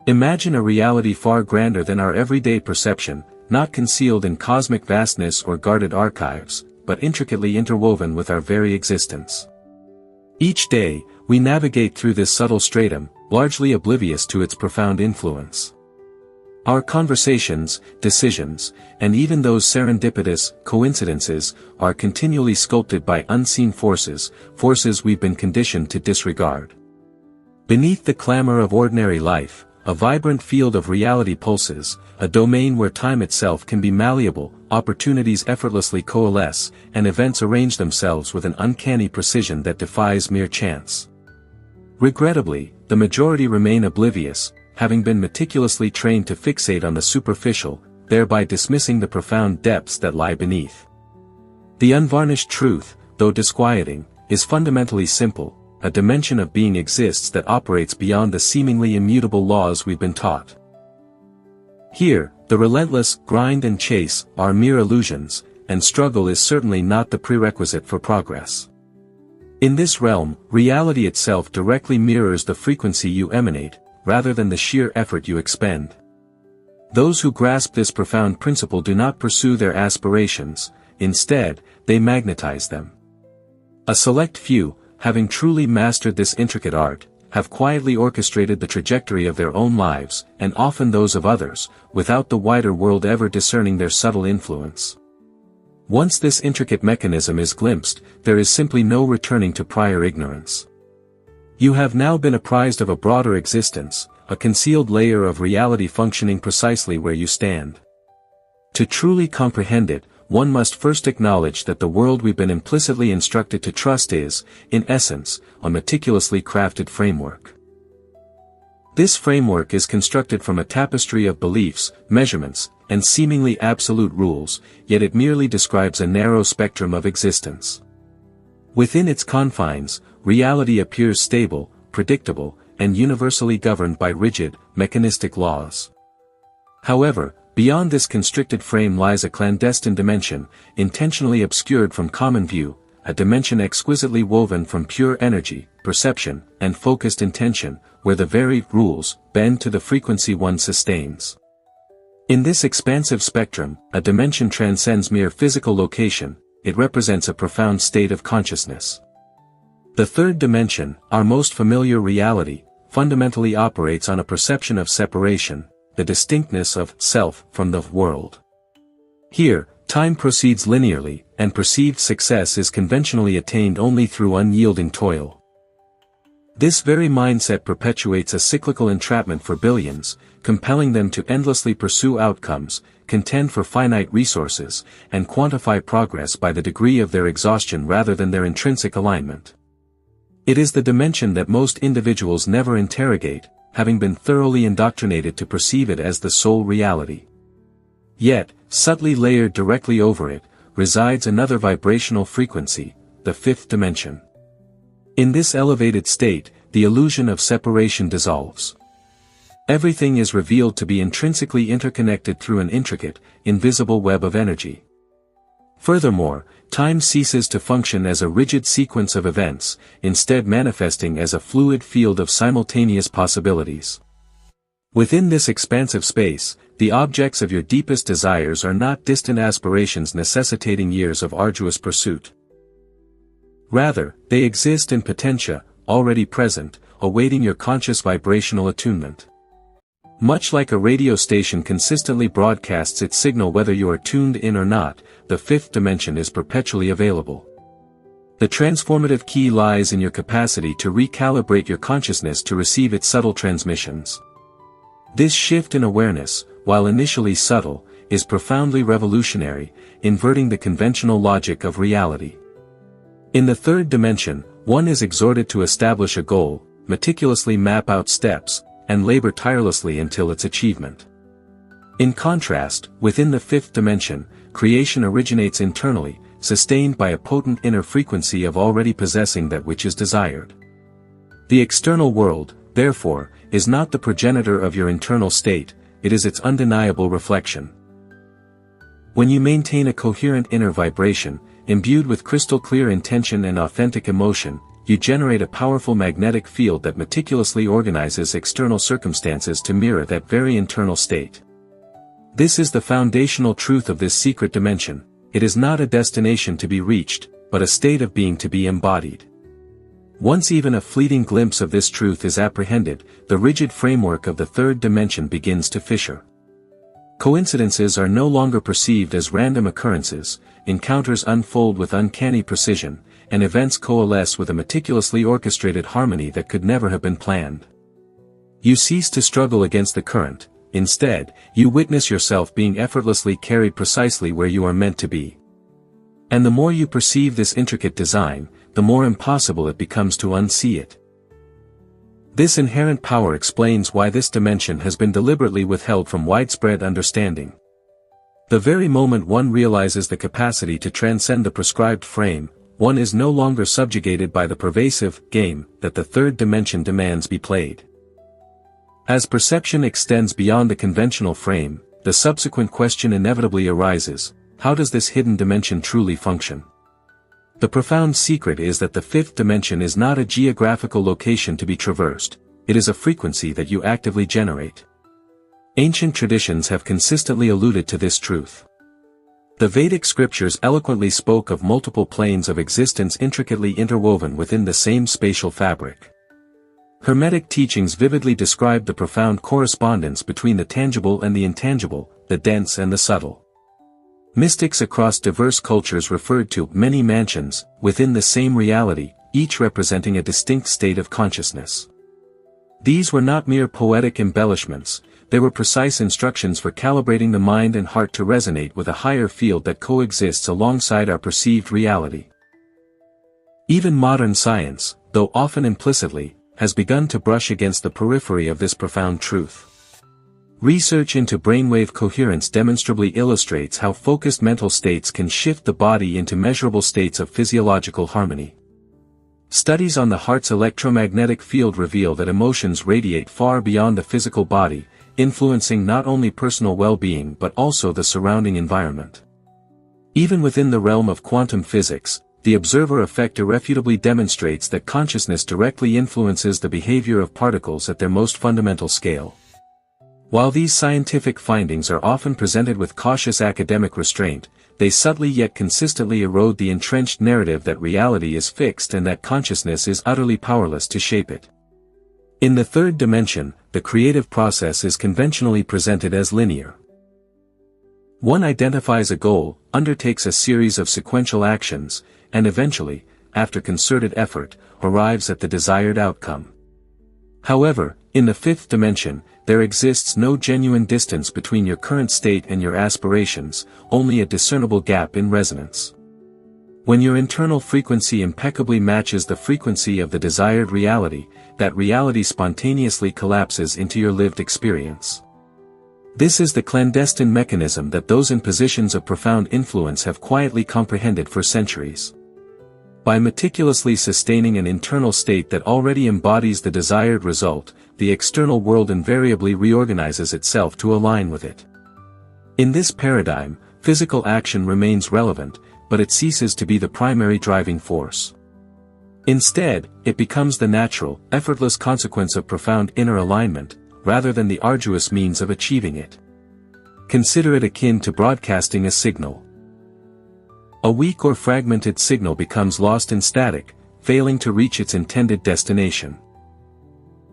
Imagine a reality far grander than our everyday perception, not concealed in cosmic vastness or guarded archives, but intricately interwoven with our very existence. Each day, we navigate through this subtle stratum, largely oblivious to its profound influence. Our conversations, decisions, and even those serendipitous coincidences are continually sculpted by unseen forces we've been conditioned to disregard. Beneath the clamor of ordinary life, a vibrant field of reality pulses, a domain where time itself can be malleable, opportunities effortlessly coalesce, and events arrange themselves with an uncanny precision that defies mere chance. Regrettably, the majority remain oblivious, having been meticulously trained to fixate on the superficial, thereby dismissing the profound depths that lie beneath. The unvarnished truth, though disquieting, is fundamentally simple. A dimension of being exists that operates beyond the seemingly immutable laws we've been taught. Here, the relentless grind and chase are mere illusions, and struggle is certainly not the prerequisite for progress. In this realm, reality itself directly mirrors the frequency you emanate, rather than the sheer effort you expend. Those who grasp this profound principle do not pursue their aspirations, instead, they magnetize them. A select few, having truly mastered this intricate art, have quietly orchestrated the trajectory of their own lives, and often those of others, without the wider world ever discerning their subtle influence. Once this intricate mechanism is glimpsed, there is simply no returning to prior ignorance. You have now been apprised of a broader existence, a concealed layer of reality functioning precisely where you stand. To truly comprehend it, one must first acknowledge that the world we've been implicitly instructed to trust is, in essence, a meticulously crafted framework. This framework is constructed from a tapestry of beliefs, measurements, and seemingly absolute rules, yet it merely describes a narrow spectrum of existence. Within its confines, reality appears stable, predictable, and universally governed by rigid, mechanistic laws. However, beyond this constricted frame lies a clandestine dimension, intentionally obscured from common view, a dimension exquisitely woven from pure energy, perception, and focused intention, where the very rules bend to the frequency one sustains. In this expansive spectrum, a dimension transcends mere physical location, it represents a profound state of consciousness. The third dimension, our most familiar reality, fundamentally operates on a perception of separation, the distinctness of self from the world. Here, time proceeds linearly, and perceived success is conventionally attained only through unyielding toil. This very mindset perpetuates a cyclical entrapment for billions, compelling them to endlessly pursue outcomes, contend for finite resources, and quantify progress by the degree of their exhaustion rather than their intrinsic alignment. It is the dimension that most individuals never interrogate, having been thoroughly indoctrinated to perceive it as the sole reality. Yet, subtly layered directly over it, resides another vibrational frequency, the fifth dimension. In this elevated state, the illusion of separation dissolves. Everything is revealed to be intrinsically interconnected through an intricate, invisible web of energy. Furthermore, time ceases to function as a rigid sequence of events, instead manifesting as a fluid field of simultaneous possibilities. Within this expansive space, the objects of your deepest desires are not distant aspirations necessitating years of arduous pursuit. Rather, they exist in potentia, already present, awaiting your conscious vibrational attunement. Much like a radio station consistently broadcasts its signal whether you are tuned in or not, the fifth dimension is perpetually available. The transformative key lies in your capacity to recalibrate your consciousness to receive its subtle transmissions. This shift in awareness, while initially subtle, is profoundly revolutionary, inverting the conventional logic of reality. In the third dimension, one is exhorted to establish a goal, meticulously map out steps, and labor tirelessly until its achievement. In contrast, within the fifth dimension, creation originates internally, sustained by a potent inner frequency of already possessing that which is desired. The external world, therefore, is not the progenitor of your internal state, it is its undeniable reflection. When you maintain a coherent inner vibration, imbued with crystal clear intention and authentic emotion, you generate a powerful magnetic field that meticulously organizes external circumstances to mirror that very internal state. This is the foundational truth of this secret dimension. It is not a destination to be reached, but a state of being to be embodied. Once even a fleeting glimpse of this truth is apprehended, the rigid framework of the third dimension begins to fissure. Coincidences are no longer perceived as random occurrences, encounters unfold with uncanny precision, and events coalesce with a meticulously orchestrated harmony that could never have been planned. You cease to struggle against the current, instead, you witness yourself being effortlessly carried precisely where you are meant to be. And the more you perceive this intricate design, the more impossible it becomes to unsee it. This inherent power explains why this dimension has been deliberately withheld from widespread understanding. The very moment one realizes the capacity to transcend the prescribed frame, one is no longer subjugated by the pervasive game that the third dimension demands be played. As perception extends beyond the conventional frame, the subsequent question inevitably arises: how does this hidden dimension truly function? The profound secret is that the fifth dimension is not a geographical location to be traversed, it is a frequency that you actively generate. Ancient traditions have consistently alluded to this truth. The Vedic scriptures eloquently spoke of multiple planes of existence intricately interwoven within the same spatial fabric. Hermetic teachings vividly describe the profound correspondence between the tangible and the intangible, the dense and the subtle. Mystics across diverse cultures referred to many mansions within the same reality, each representing a distinct state of consciousness. These were not mere poetic embellishments, they were precise instructions for calibrating the mind and heart to resonate with a higher field that coexists alongside our perceived reality. Even modern science, though often implicitly, has begun to brush against the periphery of this profound truth. Research into brainwave coherence demonstrably illustrates how focused mental states can shift the body into measurable states of physiological harmony. Studies on the heart's electromagnetic field reveal that emotions radiate far beyond the physical body, influencing not only personal well-being but also the surrounding environment. Even within the realm of quantum physics, the observer effect irrefutably demonstrates that consciousness directly influences the behavior of particles at their most fundamental scale. While these scientific findings are often presented with cautious academic restraint, they subtly yet consistently erode the entrenched narrative that reality is fixed and that consciousness is utterly powerless to shape it. In the third dimension, the creative process is conventionally presented as linear. One identifies a goal, undertakes a series of sequential actions, and eventually, after concerted effort, arrives at the desired outcome. However, in the fifth dimension, there exists no genuine distance between your current state and your aspirations, only a discernible gap in resonance. When your internal frequency impeccably matches the frequency of the desired reality, that reality spontaneously collapses into your lived experience. This is the clandestine mechanism that those in positions of profound influence have quietly comprehended for centuries. By meticulously sustaining an internal state that already embodies the desired result, the external world invariably reorganizes itself to align with it. In this paradigm, physical action remains relevant, but it ceases to be the primary driving force. Instead, it becomes the natural, effortless consequence of profound inner alignment, rather than the arduous means of achieving it. Consider it akin to broadcasting a signal. A weak or fragmented signal becomes lost in static, failing to reach its intended destination.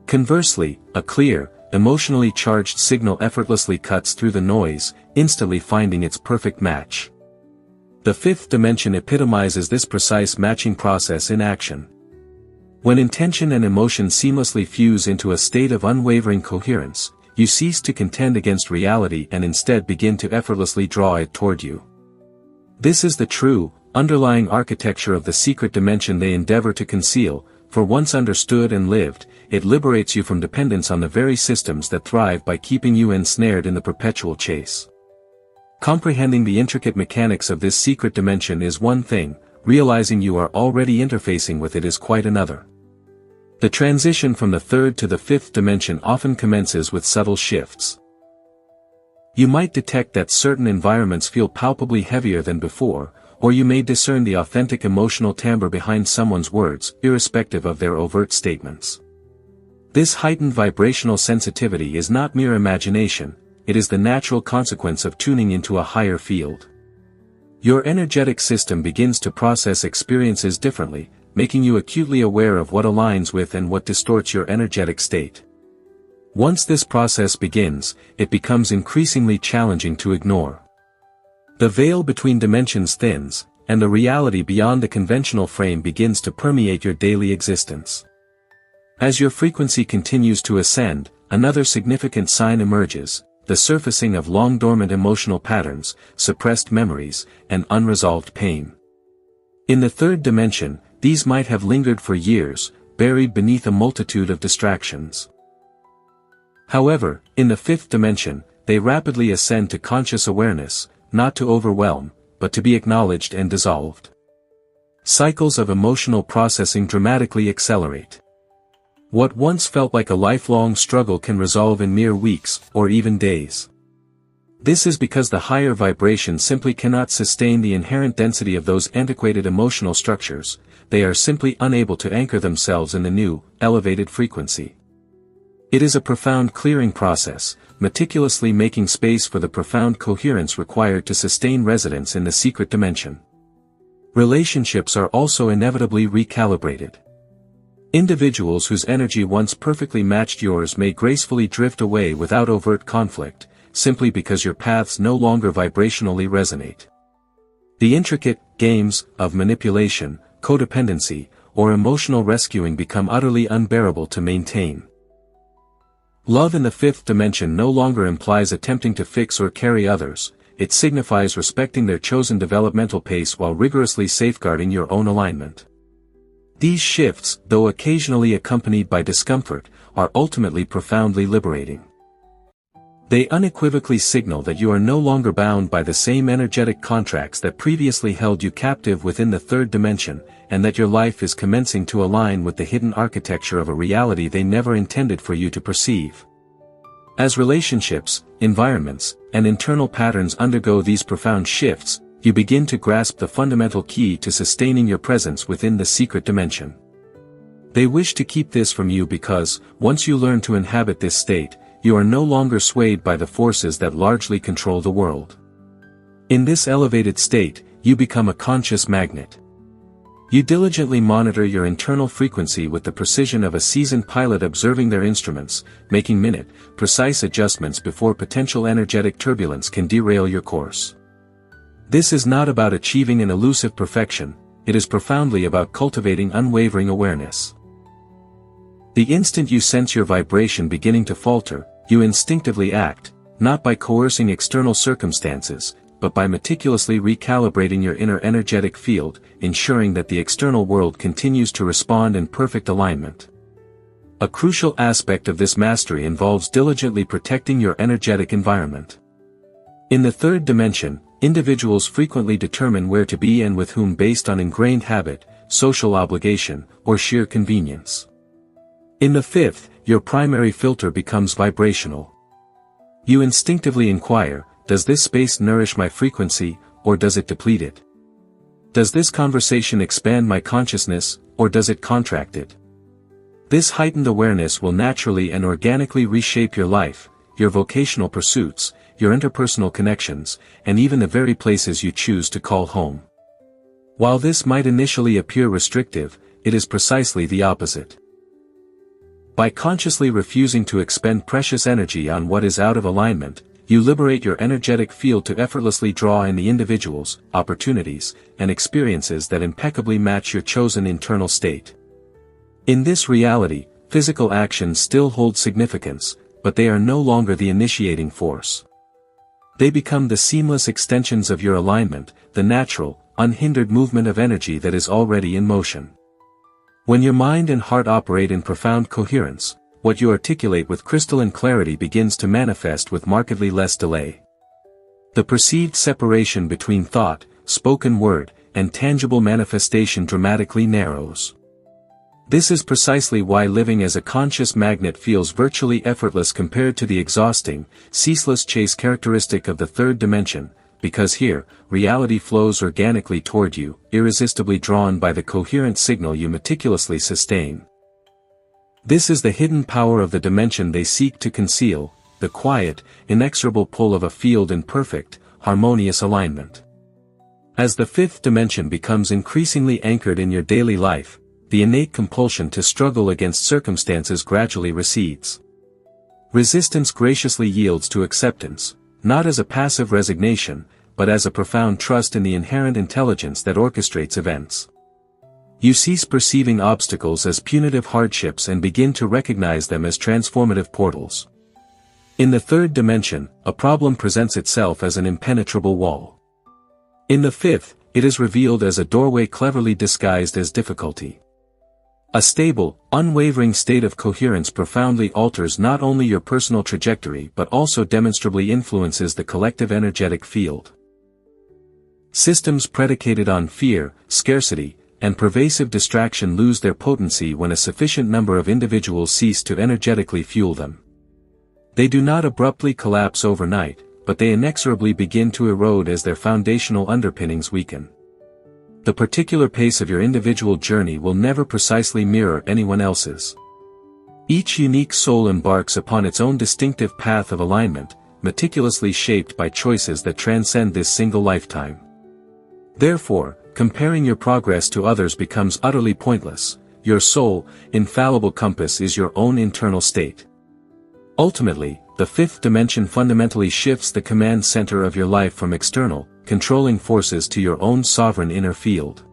Conversely, a clear, emotionally charged signal effortlessly cuts through the noise, instantly finding its perfect match. The fifth dimension epitomizes this precise matching process in action. When intention and emotion seamlessly fuse into a state of unwavering coherence, you cease to contend against reality and instead begin to effortlessly draw it toward you. This is the true, underlying architecture of the secret dimension they endeavor to conceal, for once understood and lived, it liberates you from dependence on the very systems that thrive by keeping you ensnared in the perpetual chase. Comprehending the intricate mechanics of this secret dimension is one thing, realizing you are already interfacing with it is quite another. The transition from the third to the fifth dimension often commences with subtle shifts. You might detect that certain environments feel palpably heavier than before, or you may discern the authentic emotional timbre behind someone's words, irrespective of their overt statements. This heightened vibrational sensitivity is not mere imagination, it is the natural consequence of tuning into a higher field. Your energetic system begins to process experiences differently, making you acutely aware of what aligns with and what distorts your energetic state. Once this process begins, it becomes increasingly challenging to ignore. The veil between dimensions thins, and the reality beyond the conventional frame begins to permeate your daily existence. As your frequency continues to ascend, another significant sign emerges: the surfacing of long-dormant emotional patterns, suppressed memories, and unresolved pain. In the third dimension, these might have lingered for years, buried beneath a multitude of distractions. However, in the fifth dimension, they rapidly ascend to conscious awareness, not to overwhelm, but to be acknowledged and dissolved. Cycles of emotional processing dramatically accelerate. What once felt like a lifelong struggle can resolve in mere weeks, or even days. This is because the higher vibration simply cannot sustain the inherent density of those antiquated emotional structures, they are simply unable to anchor themselves in the new, elevated frequency. It is a profound clearing process, meticulously making space for the profound coherence required to sustain residence in the secret dimension. Relationships are also inevitably recalibrated. Individuals whose energy once perfectly matched yours may gracefully drift away without overt conflict, simply because your paths no longer vibrationally resonate. The intricate games of manipulation, codependency, or emotional rescuing become utterly unbearable to maintain. Love in the fifth dimension no longer implies attempting to fix or carry others, it signifies respecting their chosen developmental pace while rigorously safeguarding your own alignment. These shifts, though occasionally accompanied by discomfort, are ultimately profoundly liberating. They unequivocally signal that you are no longer bound by the same energetic contracts that previously held you captive within the third dimension, and that your life is commencing to align with the hidden architecture of a reality they never intended for you to perceive. As relationships, environments, and internal patterns undergo these profound shifts, you begin to grasp the fundamental key to sustaining your presence within the secret dimension. They wish to keep this from you because, once you learn to inhabit this state, you are no longer swayed by the forces that largely control the world. In this elevated state, you become a conscious magnet. You diligently monitor your internal frequency with the precision of a seasoned pilot observing their instruments, making precise adjustments before potential energetic turbulence can derail your course. This is not about achieving an elusive perfection, it is profoundly about cultivating unwavering awareness. The instant you sense your vibration beginning to falter, you instinctively act, not by coercing external circumstances, but by meticulously recalibrating your inner energetic field, ensuring that the external world continues to respond in perfect alignment. A crucial aspect of this mastery involves diligently protecting your energetic environment. In the third dimension, individuals frequently determine where to be and with whom based on ingrained habit, social obligation, or sheer convenience. In the fifth, your primary filter becomes vibrational. You instinctively inquire, does this space nourish my frequency, or does it deplete it? Does this conversation expand my consciousness, or does it contract it? This heightened awareness will naturally and organically reshape your life, your vocational pursuits, your interpersonal connections, and even the very places you choose to call home. While this might initially appear restrictive, it is precisely the opposite. By consciously refusing to expend precious energy on what is out of alignment, you liberate your energetic field to effortlessly draw in the individuals, opportunities, and experiences that impeccably match your chosen internal state. In this reality, physical actions still hold significance, but they are no longer the initiating force. They become the seamless extensions of your alignment, the natural, unhindered movement of energy that is already in motion. When your mind and heart operate in profound coherence, what you articulate with crystalline clarity begins to manifest with markedly less delay. The perceived separation between thought, spoken word, and tangible manifestation dramatically narrows. This is precisely why living as a conscious magnet feels virtually effortless compared to the exhausting, ceaseless chase characteristic of the third dimension, because here, reality flows organically toward you, irresistibly drawn by the coherent signal you meticulously sustain. This is the hidden power of the dimension they seek to conceal, the quiet, inexorable pull of a field in perfect, harmonious alignment. As the fifth dimension becomes increasingly anchored in your daily life, the innate compulsion to struggle against circumstances gradually recedes. Resistance graciously yields to acceptance, not as a passive resignation, but as a profound trust in the inherent intelligence that orchestrates events. You cease perceiving obstacles as punitive hardships and begin to recognize them as transformative portals. In the third dimension, a problem presents itself as an impenetrable wall. In the fifth, it is revealed as a doorway cleverly disguised as difficulty. A stable, unwavering state of coherence profoundly alters not only your personal trajectory but also demonstrably influences the collective energetic field. Systems predicated on fear, scarcity, and pervasive distraction lose their potency when a sufficient number of individuals cease to energetically fuel them. They do not abruptly collapse overnight, but they inexorably begin to erode as their foundational underpinnings weaken. The particular pace of your individual journey will never precisely mirror anyone else's. Each unique soul embarks upon its own distinctive path of alignment, meticulously shaped by choices that transcend this single lifetime. Therefore, comparing your progress to others becomes utterly pointless. Your sole, infallible compass is your own internal state. Ultimately, the fifth dimension fundamentally shifts the command center of your life from external, controlling forces to your own sovereign inner field.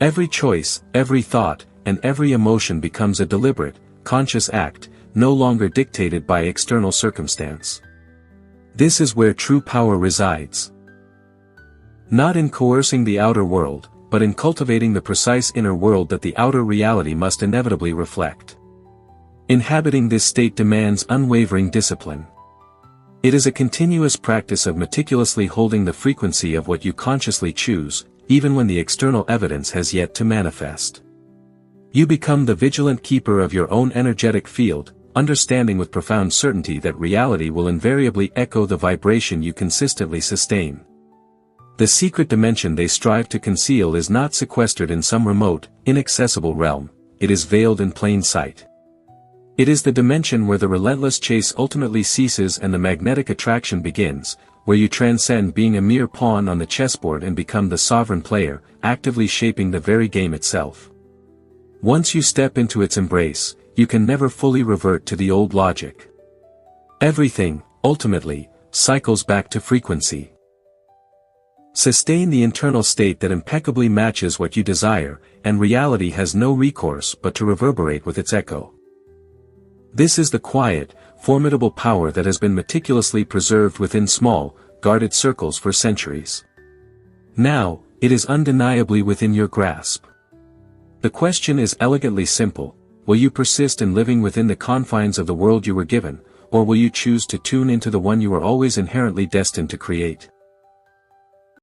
Every choice, every thought, and every emotion becomes a deliberate, conscious act, no longer dictated by external circumstance. This is where true power resides. Not in coercing the outer world, but in cultivating the precise inner world that the outer reality must inevitably reflect. Inhabiting this state demands unwavering discipline. It is a continuous practice of meticulously holding the frequency of what you consciously choose, even when the external evidence has yet to manifest. You become the vigilant keeper of your own energetic field, understanding with profound certainty that reality will invariably echo the vibration you consistently sustain. The secret dimension they strive to conceal is not sequestered in some remote, inaccessible realm, it is veiled in plain sight. It is the dimension where the relentless chase ultimately ceases and the magnetic attraction begins, where you transcend being a mere pawn on the chessboard and become the sovereign player, actively shaping the very game itself. Once you step into its embrace, you can never fully revert to the old logic. Everything, ultimately, cycles back to frequency. Sustain the internal state that impeccably matches what you desire, and reality has no recourse but to reverberate with its echo. This is the quiet, formidable power that has been meticulously preserved within small, guarded circles for centuries. Now, it is undeniably within your grasp. The question is elegantly simple: will you persist in living within the confines of the world you were given, or will you choose to tune into the one you are always inherently destined to create?